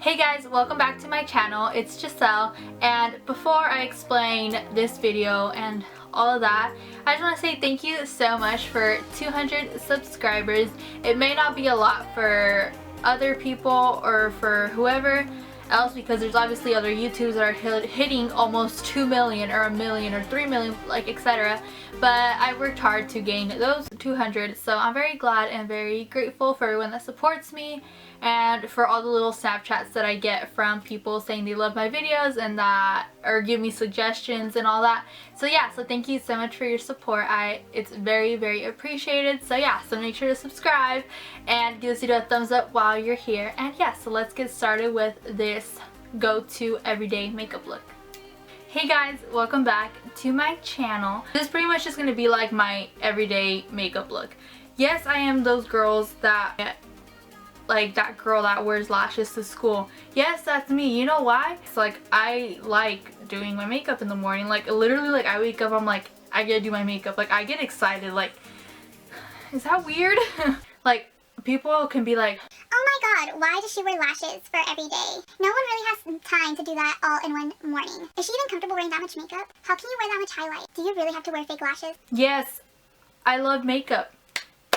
Hey guys, welcome back to my channel. It's Gissele, and before I explain this video and all of that, I just want to say thank you so much for 200 subscribers. It may not be a lot for other people or for whoever else because there's obviously other YouTubers that are hitting almost 2 million or a million or 3 million, like etc. But I worked hard to gain those 200, so I'm very glad and very grateful for everyone that supports me and for all the little Snapchats that I get from people saying they love my videos and that or give me suggestions and all that. So yeah, so thank you so much for your support. It's very appreciated. So yeah, so make sure to subscribe and give this video a thumbs up while you're here. And yeah, so let's get started with this go-to everyday makeup look. Hey guys, welcome back to my channel. This is pretty much just going to be like my everyday makeup look. Yes, I am those girls that like that girl that wears lashes to school. Yes, that's me. You know why? It's like I like doing my makeup in the morning. Like literally, like I wake up, I'm like, I gotta do my makeup. Like I get excited. Like, is that weird? Like people can be like, oh my god, why does she wear lashes for every day? No one really has time to do that all in one morning. Is she even comfortable wearing that much makeup? How can you wear that much highlight? Do you really have to wear fake lashes? yes, I love makeup.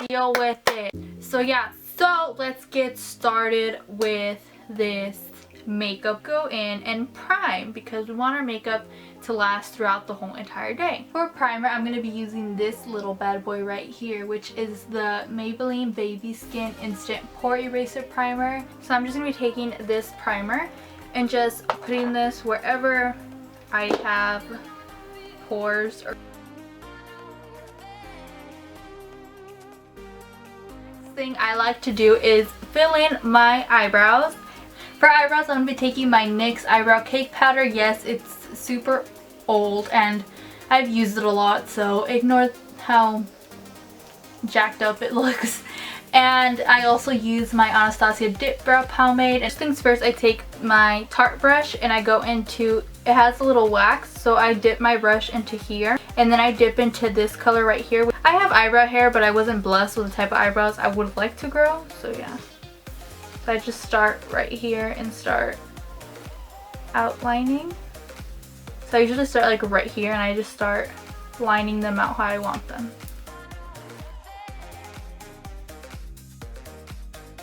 Deal with it. So yeah, so let's get started with this makeup. Go in and prime because we want our makeup to last throughout the whole entire day. For primer, I'm going to be using this little bad boy right here, which is the Maybelline Baby Skin Instant Pore Eraser Primer. So I'm just going to be taking this primer and just putting this wherever I have pores. Thing I like to do is fill in my eyebrows. For eyebrows, I'm going to be taking my NYX eyebrow cake powder. Yes, it's super old and I've used it a lot, so ignore how jacked up it looks. And I also use my Anastasia Dip Brow Pomade. First things first, I take my Tarte brush and I go into, it has a little wax, so I dip my brush into here and then I dip into this color right here. I have eyebrow hair, but I wasn't blessed with the type of eyebrows I would like to grow, so yeah. So I just start right here and start outlining. So I usually start like right here and I just start lining them out how I want them.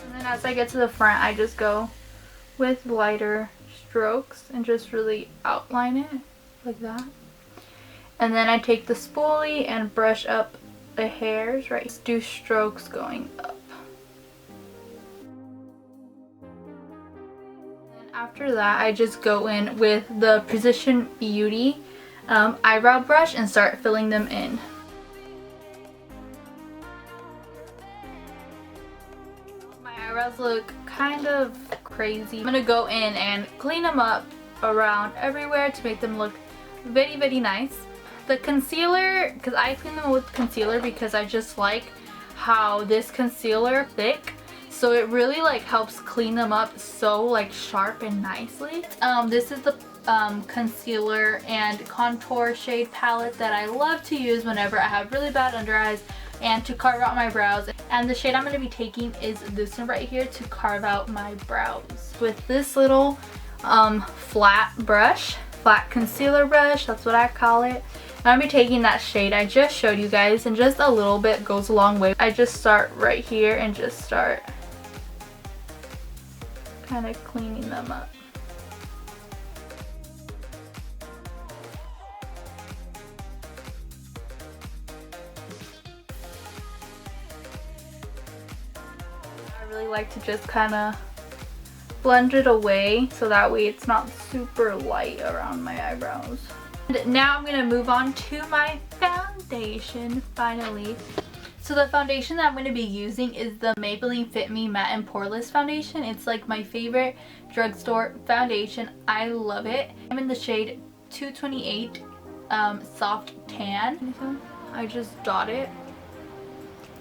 And then as I get to the front, I just go with lighter strokes and just really outline it like that. And then I take the spoolie and brush up the hairs, right? Just do strokes going up. And after that, I just go in with the Precision Beauty eyebrow brush and start filling them in. My eyebrows look kind of crazy. I'm gonna go in and clean them up around everywhere to make them look very nice. The concealer, because I clean them with concealer because I just like how this concealer thick, so it really like helps clean them up so like sharp and nicely. This is the concealer and contour shade palette that I love to use whenever I have really bad under eyes and to carve out my brows. And the shade I'm going to be taking is this one right here to carve out my brows. With this little flat concealer brush, that's what I call it. I'm going to be taking that shade I just showed you guys, and just a little bit goes a long way. I just start right here and just start kind of cleaning them up. I really like to just kind of blend it away so that way it's not super light around my eyebrows. And now I'm going to move on to my foundation finally. So the foundation that I'm going to be using is the Maybelline Fit Me Matte and Poreless Foundation. It's like my favorite drugstore foundation. I love it. I'm in the shade 228 Soft Tan. I just dot it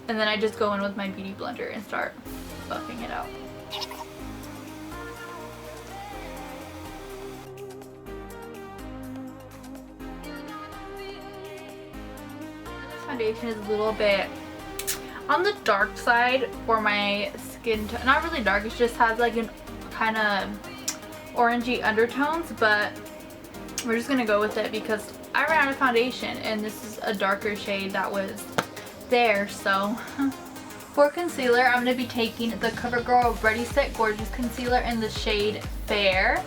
and then I just go in with my beauty blender and start buffing it out. Foundation is a little bit on the dark side for my skin tone. Not really dark, it just has like an kind of orangey undertones, but we're just gonna go with it because I ran out of foundation and this is a darker shade that was there, so. For concealer, I'm going to be taking the CoverGirl Ready Set Gorgeous Concealer in the shade Fair.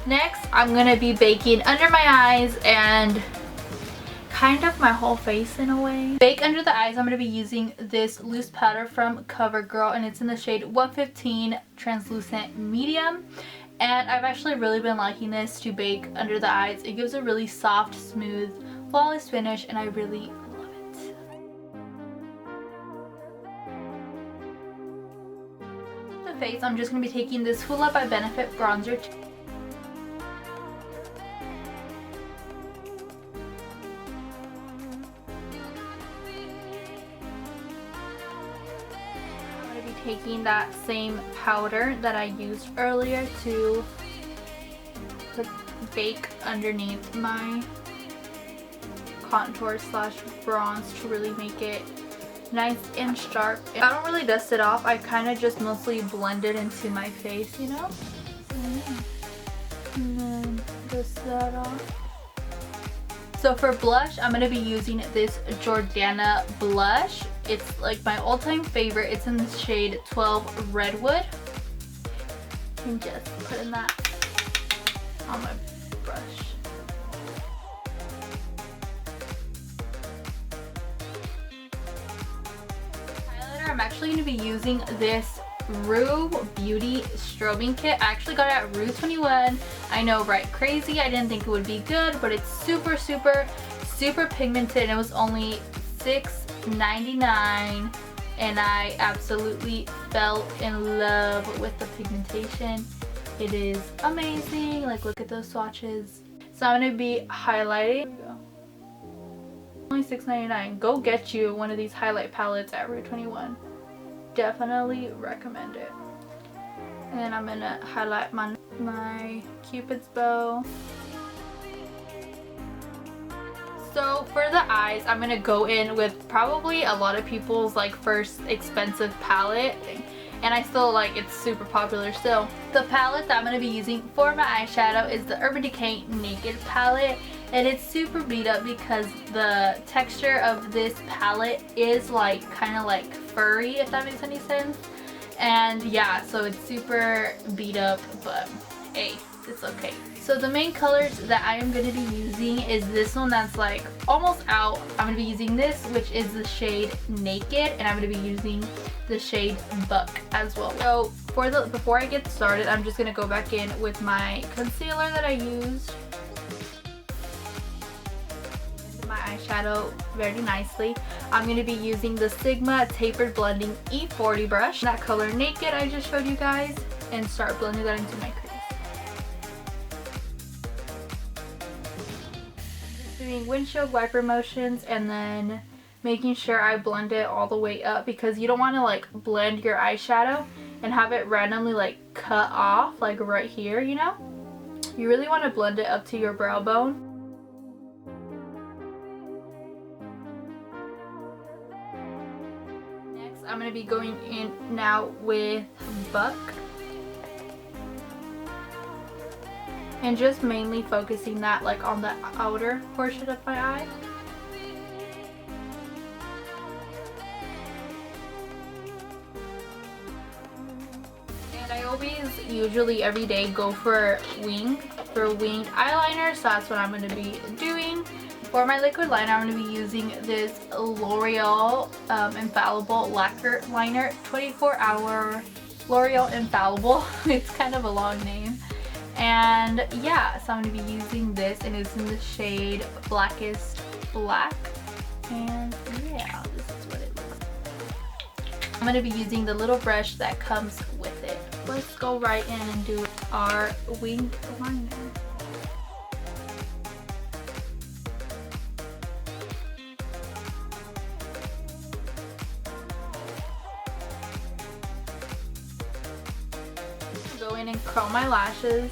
Next, I'm going to be baking under my eyes and kind of my whole face in a way. Bake under the eyes, I'm going to be using this loose powder from CoverGirl, and it's in the shade 115 Translucent Medium. And I've actually really been liking this to bake under the eyes. It gives a really soft, smooth, flawless finish, and I really love it. For the face, I'm just going to be taking this Hoola by Benefit bronzer. Taking that same powder that I used earlier to bake underneath my contour slash bronze to really make it nice and sharp. I don't really dust it off. I kind of just mostly blend it into my face, you know? So, yeah. And then dust that off. So for blush, I'm going to be using this Jordana blush. It's like my all-time favorite. It's in the shade 12 Redwood. And just putting that on my brush. Highlighter, I'm actually going to be using this Rue Beauty Strobing Kit. I actually got it at Rue 21. I know, right? Crazy. I didn't think it would be good, but it's super, super, super pigmented, and it was only $6.99, and I absolutely fell in love with the pigmentation. It is amazing. Like, look at those swatches. So I'm going to be highlighting. Here we go. Only $6.99. Go get you one of these highlight palettes at Rue 21. Definitely recommend it. And then I'm going to highlight my Cupid's bow. So for the eyes, I'm going to go in with probably a lot of people's like first expensive palette, and I still like it's super popular still. The palette that I'm going to be using for my eyeshadow is the Urban Decay Naked palette, and it's super beat up because the texture of this palette is like kind of like furry, if that makes any sense. And yeah, so it's super beat up, but hey, it's okay. So the main colors that I am going to be using is this one that's like almost out. I'm going to be using this, which is the shade Naked, and I'm going to be using the shade Buck as well. So before I get started, I'm just going to go back in with my concealer that I used. My eyeshadow very nicely. I'm going to be using the Sigma Tapered Blending E40 brush, that color Naked I just showed you guys, and start blending that into my crease. Doing windshield wiper motions and then making sure I blend it all the way up, because you don't want to like blend your eyeshadow and have it randomly like cut off like right here, you know? You really want to blend it up to your brow bone. Next, I'm going to be going in now with Buck. And just mainly focusing that like on the outer portion of my eye. And I usually every day go for winged eyeliner, so that's what I'm going to be doing. For my liquid liner, I'm going to be using this L'Oreal Infallible Lacquer Liner, 24-hour L'Oreal Infallible. It's kind of a long name. And yeah, so I'm going to be using this, and it's in the shade Blackest Black. And yeah, this is what it looks like. I'm going to be using the little brush that comes with it. Let's go right in and do our winged liner. curl my lashes.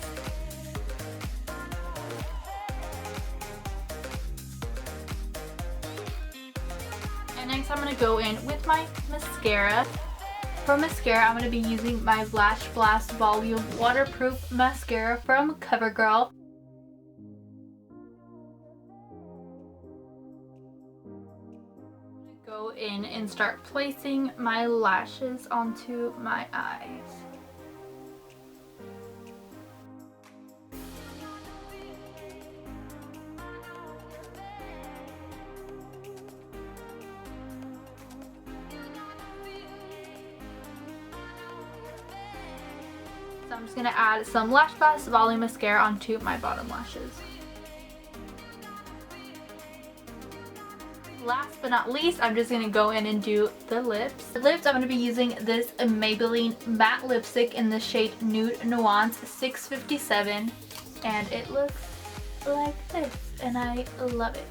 And next I'm going to go in with my mascara. For mascara, I'm going to be using my Lash Blast Volume Waterproof Mascara from CoverGirl. Go in and start placing my lashes onto my eyes. So I'm just going to add some Lash Blast Volume Mascara onto my bottom lashes. Last but not least, I'm just going to go in and do the lips. The lips, I'm going to be using this Maybelline matte lipstick in the shade Nude Nuance 657. And it looks like this, and I love it.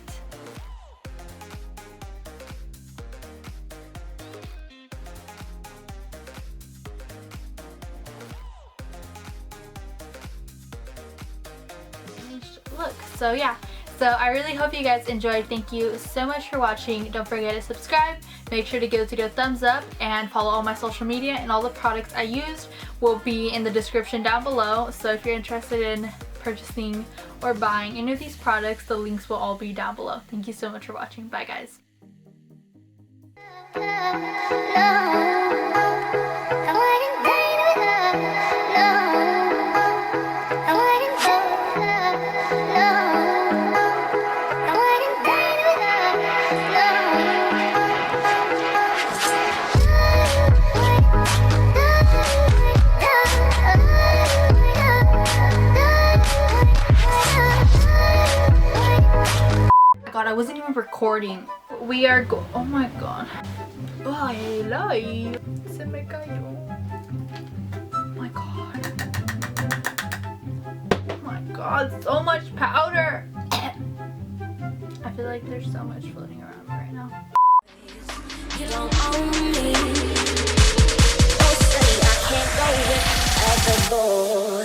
Look, so yeah. So I really hope you guys enjoyed. Thank you so much for watching. Don't forget to subscribe. Make sure to give this video a thumbs up and follow all my social media, and all the products I used will be in the description down below. So if you're interested in purchasing or buying any of these products, the links will all be down below. Thank you so much for watching. Bye guys. God, I wasn't even recording. We are oh my god. Ay, se me cayó. Oh my god. Oh my god, so much powder. I feel like there's so much floating around right now. You don't own me. Don't say I can't go with other boys.